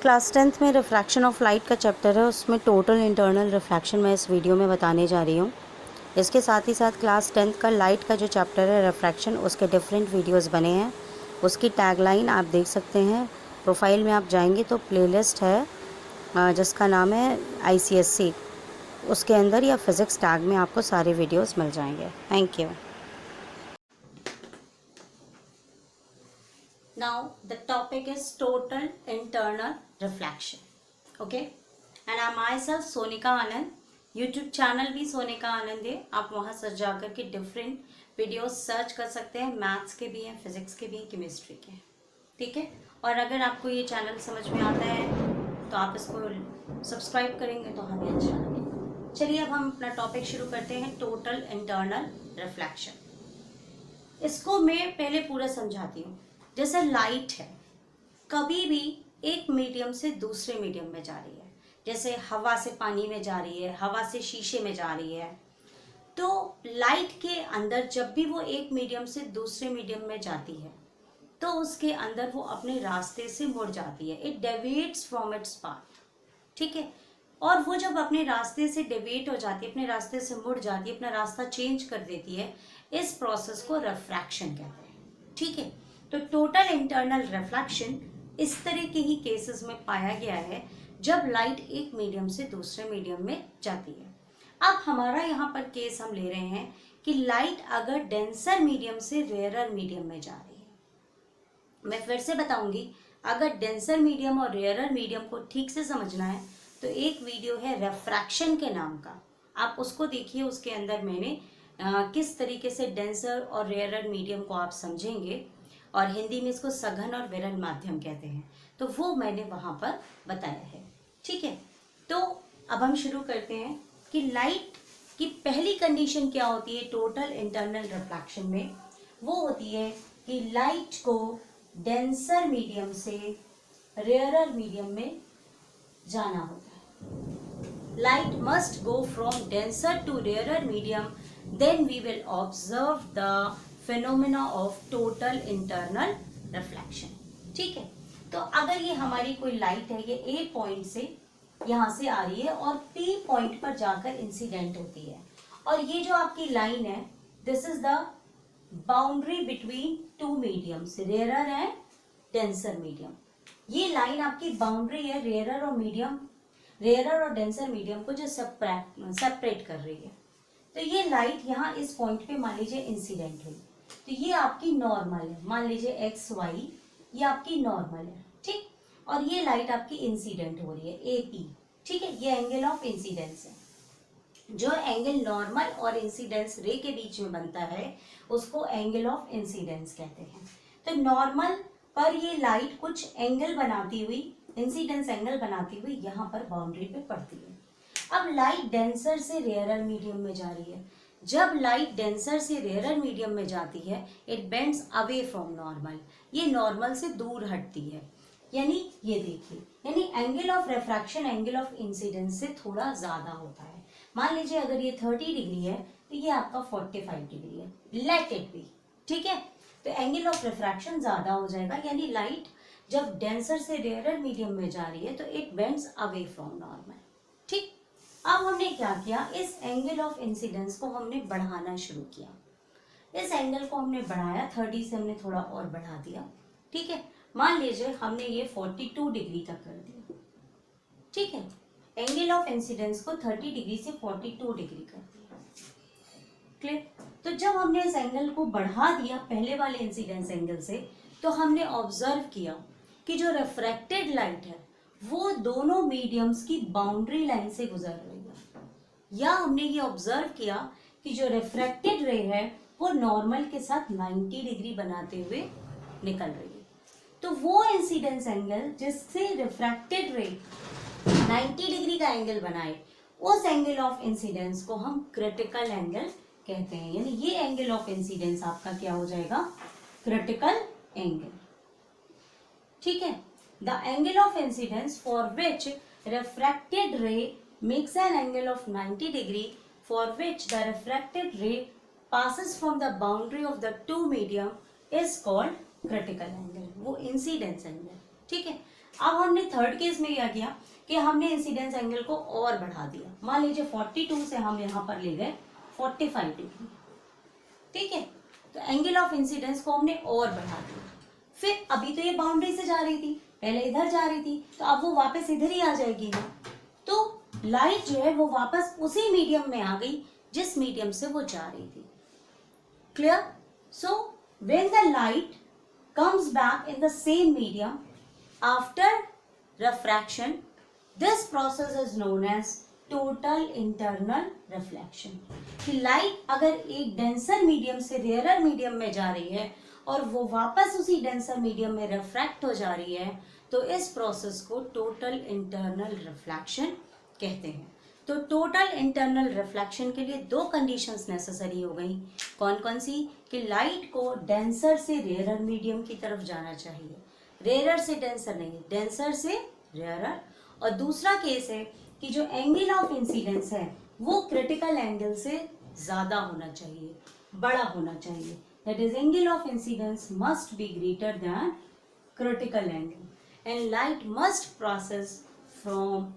Class 10th में refraction of light का chapter है, उसमें टोटल इंटरनल रिफ्रैक्शन मैं इस वीडियो में बताने जा रही हूँ। इसके साथ ही साथ क्लास 10th का लाइट का जो चैप्टर है रिफ्रैक्शन, उसके डिफरेंट वीडियोस बने हैं। उसकी टैगलाइन आप देख सकते हैं। प्रोफाइल में आप जाएंगे तो प्लेलिस्ट है जिसका नाम है ICSC, उसके अंदर या फिज़िक्स टैग में आपको सारे वीडियोज़ मिल जाएंगे। Thank you. Now the topic is total internal reflection. Okay, and I myself Sonika Anand, YouTube channel भी सोनिका आनंद है। आप वहाँ सर्च जाकर के डिफरेंट वीडियोस सर्च कर सकते हैं। मैथ्स के भी हैं, फिजिक्स के भी हैं, केमिस्ट्री के हैं। ठीक है, और अगर आपको ये चैनल समझ में आता है तो आप इसको सब्सक्राइब करेंगे तो हमें अच्छा लगेगा। चलिए अब हम अपना टॉपिक शुरू करते हैं, टोटल इंटरनल रिफ्लेक्शन। इसको मैं पहले पूरा समझाती हूँ। जैसे लाइट है, कभी भी एक मीडियम से दूसरे मीडियम में जा रही है, जैसे हवा से पानी में जा रही है, हवा से शीशे में जा रही है। तो लाइट के अंदर जब भी वो एक मीडियम से दूसरे मीडियम में जाती है तो उसके अंदर वो अपने रास्ते से मुड़ जाती है। It deviates from its path. ठीक है, और वो जब अपने रास्ते से डेविएट हो जाती है, अपने रास्ते से मुड़ जाती है, अपना रास्ता चेंज कर देती है, इस प्रोसेस को रिफ्रैक्शन कहते हैं। ठीक है, तो टोटल इंटरनल रिफ्लेक्शन इस तरह के ही केसेस में पाया गया है जब लाइट एक मीडियम से दूसरे मीडियम में जाती है। अब हमारा यहाँ पर केस हम ले रहे हैं कि लाइट अगर डेंसर मीडियम से रेयरर मीडियम में जा रही है। मैं फिर से बताऊंगी, अगर डेंसर मीडियम और रेयरर मीडियम को ठीक से समझना है तो एक वीडियो है रिफ्रैक्शन के नाम का, आप उसको देखिए। उसके अंदर मैंने किस तरीके से डेंसर और रेयरर मीडियम को आप समझेंगे, और हिंदी में इसको सघन और विरल माध्यम कहते हैं, तो वो मैंने वहां पर बताया है। ठीक है, तो अब हम शुरू करते हैं कि लाइट की पहली कंडीशन क्या होती है टोटल इंटरनल रिफ्लेक्शन में। वो होती है कि लाइट को डेंसर मीडियम से रेयरर मीडियम में जाना होता है। Light must go from denser to rarer medium, then we will observe the phenomena of total internal reflection. ठीक है, तो अगर ये हमारी कोई लाइट है, ये A पॉइंट से यहाँ से आ रही है और P पॉइंट पर जाकर इंसिडेंट होती है, और ये जो आपकी लाइन है, this is the boundary between two mediums, rarer and denser medium. ये लाइन आपकी बाउंड्री है रेयरर और मीडियम, रेयरर और डेंसर मीडियम को जो सेपरेट कर रही है। तो ये लाइट यहाँ इस पॉइंट पे मान लीजिए इंसिडेंट हुई, तो ये आपकी नॉर्मल है, मान लीजिए XY, ये आपकी नॉर्मल है। ठीक, और ये लाइट आपकी इंसिडेंट हो रही है AP। ठीक है, ये एंगल ऑफ इंसिडेंस है। जो एंगल नॉर्मल और इंसिडेंस रे के बीच में बनता है उसको एंगल ऑफ इंसिडेंस कहते हैं। तो नॉर्मल पर ये लाइट कुछ एंगल बनाती हुई, इंसिडेंस एंगल बनाती हुई यहाँ पर बाउंड्री पे पड़ती है। अब लाइट डेंसर से रेयरर मीडियम में जा रही है। जब लाइट डेंसर से रेयरर मीडियम में जाती है, it bends away from normal, ये नॉर्मल से दूर हटती है। यानी ये देखिए, यानी angle of refraction angle of incidence से थोड़ा ज्यादा होता है। मान लीजिए अगर ये 30 डिग्री है तो ये आपका 45 डिग्री है, लेट इट बी। ठीक है, तो एंगल ऑफ रिफ्रैक्शन ज्यादा हो जाएगा, यानी लाइट जब डेंसर से रेयरर मीडियम में जा रही है तो it bends away from normal. ठीक, अब हमने क्या किया, इस एंगल ऑफ इंसिडेंस को हमने बढ़ाना शुरू किया। इस एंगल को हमने बढ़ाया, 30 से हमने थोड़ा और बढ़ा दिया। ठीक है, मान लीजिए हमने ये 42 डिग्री तक कर दिया। ठीक है, एंगल ऑफ इंसिडेंस को 30 डिग्री से 42 डिग्री कर दिया। क्लियर? तो जब हमने इस एंगल को बढ़ा दिया पहले वाले इंसिडेंस एंगल से, तो हमने ऑब्जर्व किया कि जो रिफ्रैक्टेड लाइट है वो दोनों मीडियम्स की बाउंड्री लाइन से गुजर रही है, या हमने ये ऑब्जर्व किया कि जो रिफ्रैक्टेड रे है वो नॉर्मल के साथ 90 डिग्री बनाते हुए निकल रही है। तो वो इंसिडेंस एंगल जिससे रिफ्रैक्टेड रे 90 डिग्री का एंगल बनाए, उस एंगल ऑफ इंसिडेंस को हम क्रिटिकल एंगल कहते हैं। यानी ये एंगल ऑफ इंसिडेंस आपका क्या हो जाएगा, क्रिटिकल एंगल। ठीक है, the angle of incidence for which refracted ray makes an angle of 90 degree, for which the refracted ray passes from the boundary of the two medium is called critical angle, वो incidence angle। ठीक है। अब हमने third case में क्या किया कि हमने इंसिडेंस एंगल को और बढ़ा दिया। मान लीजिए 42 से हम यहाँ पर ले गए 45 डिग्री, ठीक है। तो एंगल ऑफ इंसिडेंस को हमने और बढ़ा दिया। फिर अभी तो ये बाउंड्री से जा रही थी, पहले इधर जा रही थी, तो अब वो वापस इधर ही आ जाएगी ना। तो लाइट जो है वो वापस उसी मीडियम में आ गई जिस मीडियम से वो जा रही थी। Clear? So when the light comes back in the same medium after refraction, this process is known as total internal reflection. कि लाइट अगर एक डेंसर मीडियम से रेयरर मीडियम में जा रही है और वो वापस उसी डेंसर मीडियम में रिफ्रैक्ट हो जा रही है, तो इस प्रोसेस को टोटल इंटरनल रिफ्लेक्शन कहते हैं। तो टोटल इंटरनल रिफ्लेक्शन के लिए दो कंडीशंस नेसेसरी हो गई। कौन कौन सी? कि लाइट को डेंसर से रेयरर मीडियम की तरफ जाना चाहिए, रेयरर से डेंसर नहीं, डेंसर से रेयरर। और दूसरा केस है कि जो एंगल ऑफ इंसिडेंस है वो क्रिटिकल एंगल से ज्यादा होना चाहिए, बड़ा होना चाहिए। That is angle of incidence must be greater than critical angle and light must process from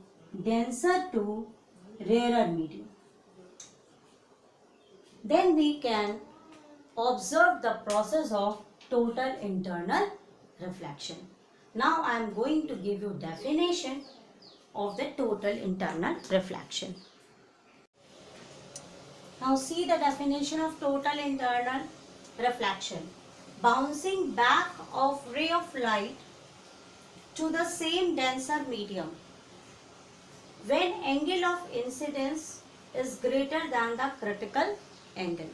denser to rarer medium. Then we can observe the process of total internal reflection. Now I am going to give you definition of the total internal reflection. Now see the definition of total internal reflection. Bouncing back of ray of light to the same denser medium when angle of incidence is greater than the critical angle.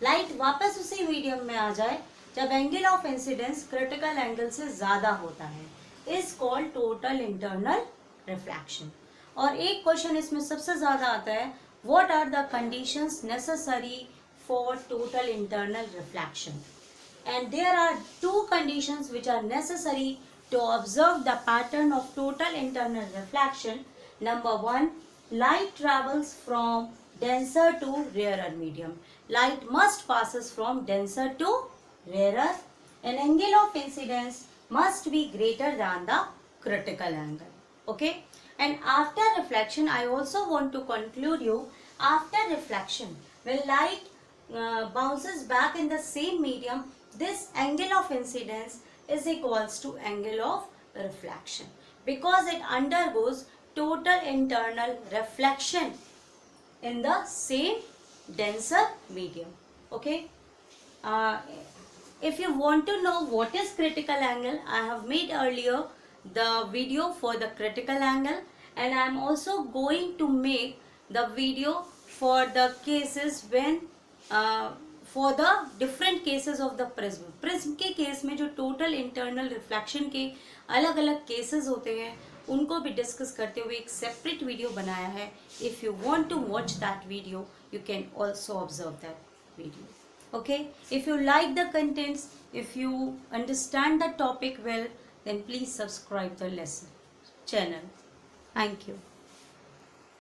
Light वापस उसी medium में आ जाए जब angle of incidence critical angle से ज्यादा होता है, is called total internal reflection. और एक क्वेश्चन इसमें सबसे ज्यादा आता है, what are the conditions necessary for total internal reflection? And there are two conditions which are necessary to observe the pattern of total internal reflection. Number 1, light travels from denser to rarer medium. Light must passes from denser to rarer. An angle of incidence must be greater than the critical angle. Okay? And after reflection, I also want to conclude you, after reflection, when light bounces back in the same medium, this angle of incidence is equals to angle of reflection because it undergoes total internal reflection in the same denser medium. Okay, if you want to know what is critical angle, I have made earlier the video for the critical angle, and I am also going to make the video for the cases when for the different cases of the prism. Prism के case में जो total internal reflection के अलग अलग cases होते हैं उनको भी डिस्कस करते हुए एक सेपरेट वीडियो बनाया है. If you want to watch that video you can also observe that video. Okay, if you like the contents, if you understand the topic well, then please subscribe the lesson channel. Thank you.